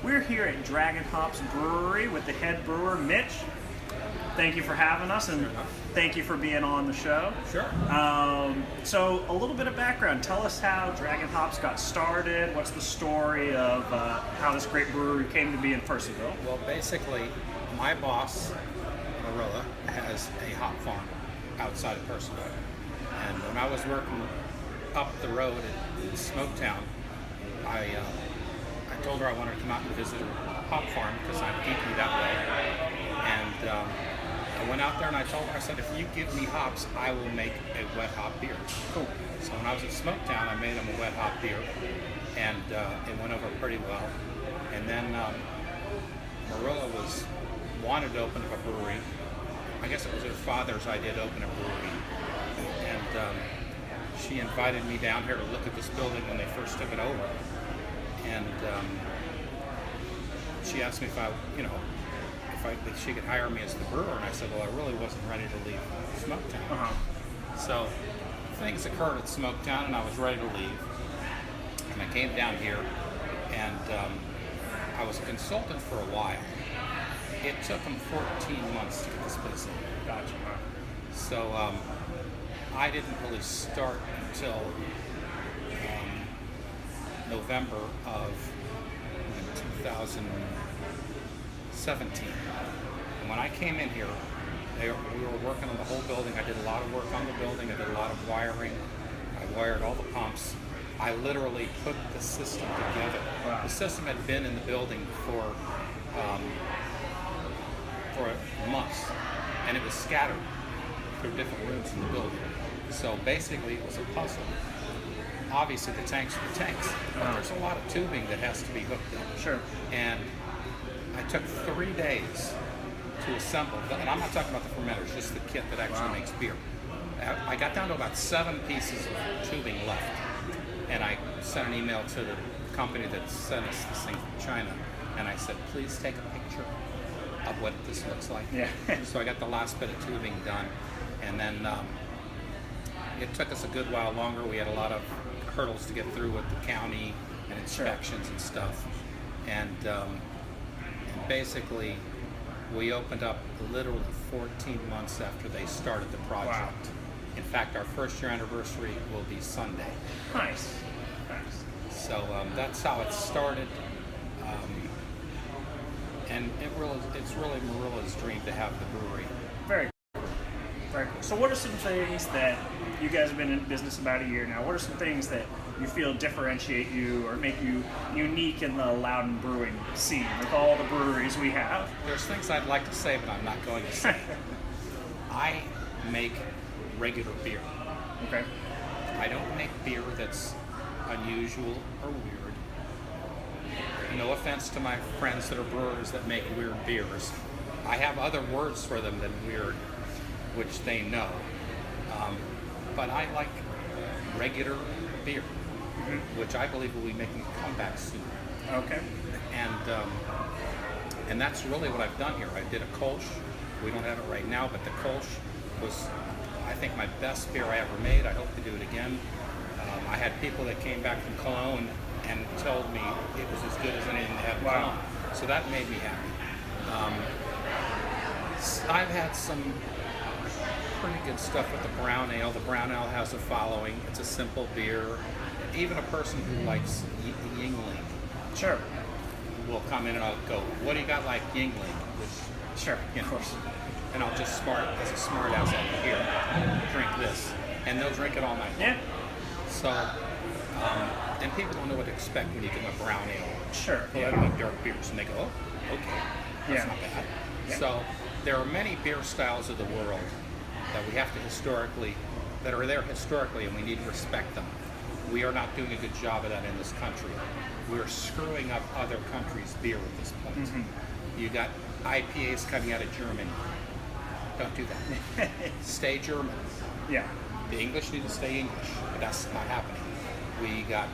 We're here at Dragon Hops Brewery with the head brewer, Mitch. Thank you for having us, and thank you for being on the show. Sure. So a little bit of background. Tell us how Dragon Hops got started. What's the story of how this great brewery came to be in Percival? Well, basically, my boss, Marilla, has a hop farm outside of Percival. And when I was working up the road in Smoketown, I told her I wanted to come out and visit her hop farm because I'm geeky that way. And I went out there and I told her, I said, if you give me hops, I will make a wet hop beer. Cool. So when I was at Smoketown, I made them a wet hop beer, and it went over pretty well. And then Marilla wanted to open up a brewery. I guess it was her father's idea to open a brewery. And she invited me down here to look at this building when they first took it over. And she asked me if she could hire me as the brewer, and I said, well, I really wasn't ready to leave Smoketown. So things occurred at Smoketown, and I was ready to leave. And I came down here, and I was a consultant for a while. It took them 14 months to get this place in. Gotcha. So I didn't really start until November of 2017. And when I came in here, we were working on the whole building. I did a lot of work on the building. I did a lot of wiring. I wired all the pumps. I literally put the system together. Wow. The system had been in the building for months, and it was scattered through different rooms in the building. So basically, it was a puzzle. Obviously, the tanks are the tanks, but there's a lot of tubing that has to be hooked up. Sure. And I took 3 days to assemble, and I'm not talking about the fermenters, just the kit that actually makes beer. I got down to about 7 pieces of tubing left, and I sent an email to the company that sent us this thing from China, and I said, please take a picture of what this looks like. Yeah. So I got the last bit of tubing done, and then it took us a good while longer. We had a lot of hurdles to get through with the county and inspections and stuff, and basically we opened up literally 14 months after they started the project. Wow. In fact, our first year anniversary will be Sunday. Nice. So that's how it started, and it's really Marilla's dream to have the brewery. Very cool. Very cool. So what are some things that you guys have been in business about a year now? What are some things that you feel differentiate you or make you unique in the Loudoun brewing scene with all the breweries we have? There's things I'd like to say, but I'm not going to say. I make regular beer. Okay. I don't make beer that's unusual or weird. No offense to my friends that are brewers that make weird beers. I have other words for them than weird, which they know. But I like regular beer, which I believe will be making a comeback soon. Okay. And that's really what I've done here. I did a Kolsch. We don't have it right now, but the Kolsch was, I think, my best beer I ever made. I hope to do it again. I had people that came back from Cologne and told me it was as good as anything they had in Cologne. So that made me happy. I've had some pretty good stuff with the brown ale. The brown ale has a following. It's a simple beer. Even a person who likes Yingling will come in and I'll go, what do you got like Yingling? Which, of course. And I'll just as a smart ass over here, drink this. And they'll drink it all night. Yeah. So, and people don't know what to expect when you get a brown ale. Sure. They make dark beers and they go, oh, okay, that's not bad. Yeah. So there are many beer styles of the world that we have to that are there historically, and we need to respect them. We are not doing a good job of that in this country. We're screwing up other countries' beer at this point. You got IPAs coming out of Germany. Don't do that. Stay German. Yeah. The English need to stay English, but that's not happening. We got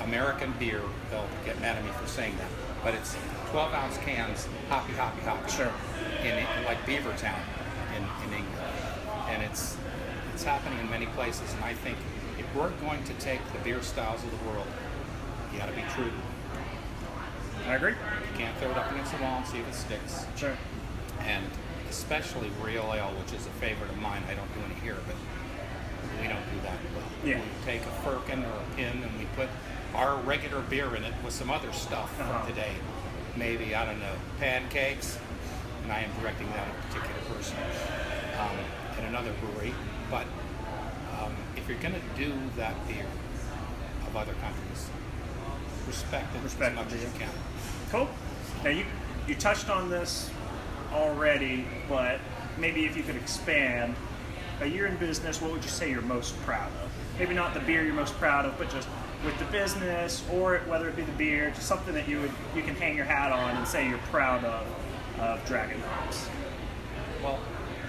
American beer. They'll get mad at me for saying that, but it's 12-ounce cans, hoppy. Sure. In like Beavertown in England, and it's happening in many places. And I think if we're going to take the beer styles of the world, you got to be true. I agree. You can't throw it up against the wall and see if it sticks. Sure. And especially real ale, which is a favorite of mine. I don't do any here, but we don't do that well. Yeah. We take a firkin or a pin and we put our regular beer in it with some other stuff from today. Maybe, I don't know, pancakes. And I am directing that at a particular person in another brewery. But if you're going to do that beer of other countries, respect it as much as you can. Cool. Now you touched on this already, but maybe if you could expand. A year in business, what would you say you're most proud of? Maybe not the beer you're most proud of, but just with the business, or whether it be the beer, just something that you can hang your hat on and say you're proud of Dragon Hops. Well,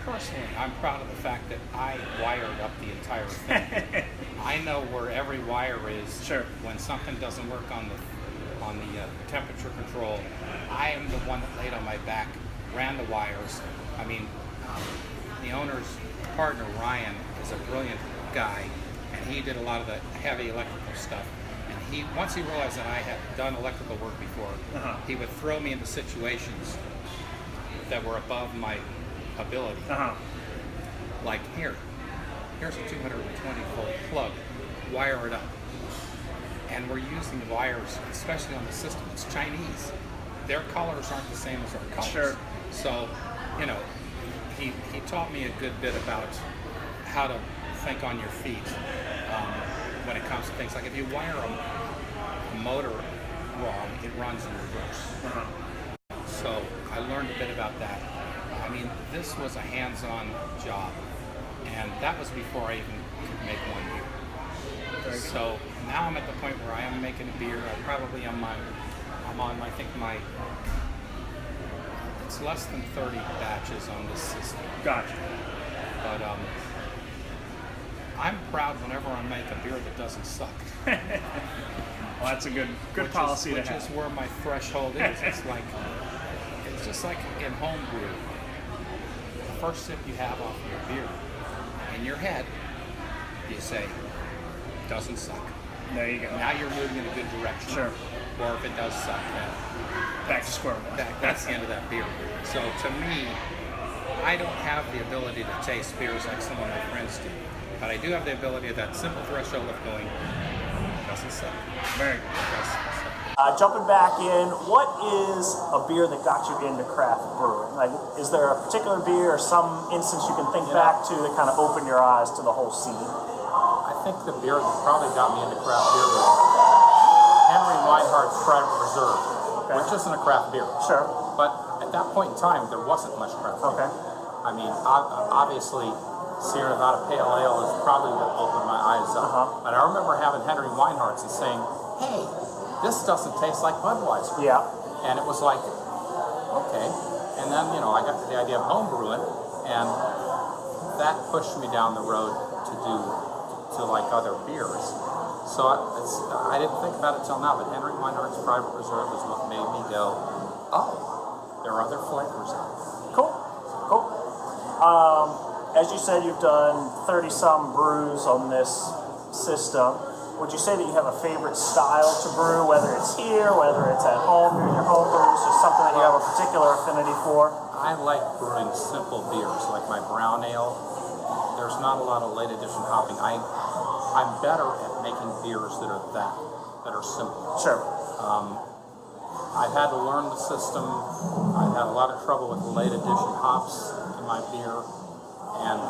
personally, I'm proud of the fact that I wired up the entire thing. I know where every wire is. Sure. When something doesn't work on the temperature control, I am the one that laid on my back, ran the wires. I mean, the owner's partner, Ryan, is a brilliant guy, and he did a lot of the heavy electrical stuff. And once he realized that I had done electrical work before, he would throw me into situations that were above my ability. Like here's a 220 volt plug, wire it up. And we're using the wires, especially on the system. It's Chinese. Their colors aren't the same as our colors. Sure. So, he taught me a good bit about how to think on your feet when it comes to things. Like if you wire a motor wrong, it runs in reverse. So I learned a bit about that. I mean, this was a hands-on job, and that was before I even could make one beer. So now I'm at the point where I am making a beer. I probably am I think it's less than 30 batches on this system. Gotcha. But I'm proud whenever I make a beer that doesn't suck. Well, that's a good policy to have. Which is where my threshold is. It's just like in home brew. The first sip you have off your beer, in your head, you say, doesn't suck. There you go. Now you're moving in a good direction. Sure. Or if it does suck, then back to square one. That's the end of that beer. So to me, I don't have the ability to taste beers like some of my friends do. But I do have the ability of that simple threshold of going, doesn't suck. Very good. Jumping back in, what is a beer that got you into craft brewing? Like, is there a particular beer or some instance you can think back to that kind of opened your eyes to the whole scene? I think the beer that probably got me into craft beer was Henry Weinhardt's Private Reserve, which isn't a craft beer. Sure. But at that point in time, there wasn't much craft beer. Okay. I mean, obviously, Sierra Nevada Pale Ale is probably what opened my eyes up. But I remember having Henry Weinhardt's and saying, hey, this doesn't taste like Budweiser. Yeah. And it was like, okay. And then, I got to the idea of home brewing, and that pushed me down the road to like other beers. So I didn't think about it till now, but Henry Weinhardt's Private Reserve is what made me go, oh, there are other flavors out there. Cool. As you said, you've done 30-some brews on this system. Would you say that you have a favorite style to brew, whether it's here, whether it's at home, doing your home brews, or something that you have a particular affinity for? I like brewing simple beers, like my brown ale. There's not a lot of late edition hopping. I'm better at making beers that are simple. Sure. I've had to learn the system. I've had a lot of trouble with the late edition hops in my beer, and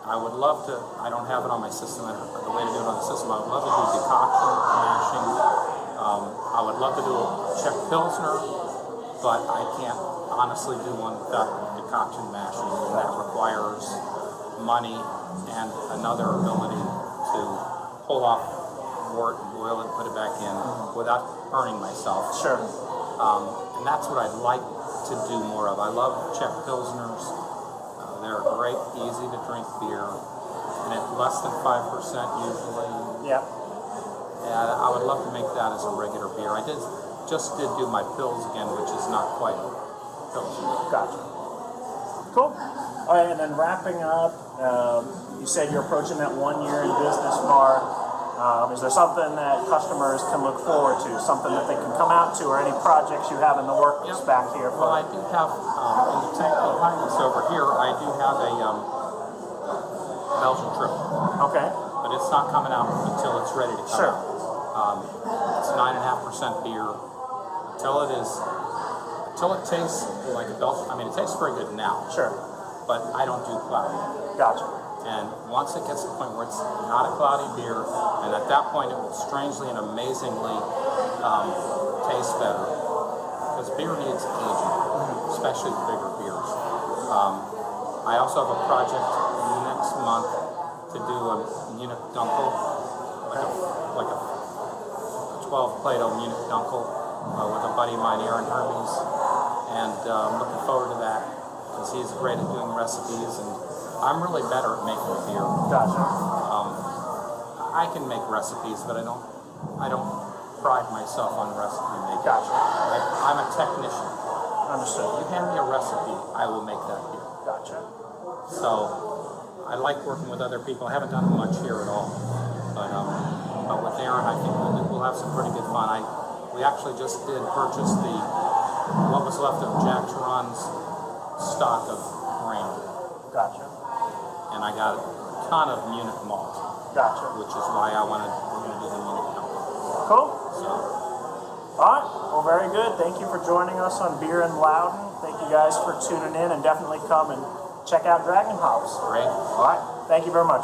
I would love to. I don't have it on my system. The way to do it on the system, I would love to do decoction mashing. I would love to do a Czech Pilsner, but I can't honestly do one without decoction mashing, and that requires money and another ability to pull off wort and boil it, put it back in without burning myself. Sure. And that's what I'd like to do more of. I love Czech Pilsners. They're a great, easy to drink beer, and at less than 5% usually. Yeah. And I would love to make that as a regular beer. I just did do my Pils again, which is not quite a Pilsner. Gotcha. Cool. All right, and then wrapping up, you said you're approaching that 1 year in business mark. Is there something that customers can look forward to? Something that they can come out to, or any projects you have in the works back here? Well, I do have, in the tank behind us over here, I do have a Belgian triple. Okay. But it's not coming out until it's ready to come Sure. out. It's 9.5% beer. Until it tastes like a Belgian, I mean, it tastes very good now. Sure. But I don't do cloudy. Gotcha. And once it gets to the point where it's not a cloudy beer, and at that point it will strangely and amazingly taste better. Because beer needs aging, especially the bigger beers. I also have a project next month to do a Munich Dunkel, like a 12 Plato Munich Dunkel with a buddy of mine, Aaron Hermes. And I'm looking forward to that because he's great at doing recipes, and I'm really better at making beer. Gotcha. I can make recipes, but I don't pride myself on recipe making. Gotcha. I'm a technician. Understood. You hand me a recipe, I will make that beer. Gotcha. So I like working with other people. I haven't done it much here at all, but with Aaron, I think we'll have some pretty good fun. We actually just did purchase what was left of Jack Chiron's stock of grain. Gotcha. And I got a ton of Munich malt, Gotcha. which is why we're going to do the Munich Dunkel. Cool. So, All right. Well, very good. Thank you for joining us on Beer in Loudoun. Thank you guys for tuning in, and definitely come and check out Dragon Hops. great. All right. Thank you very much.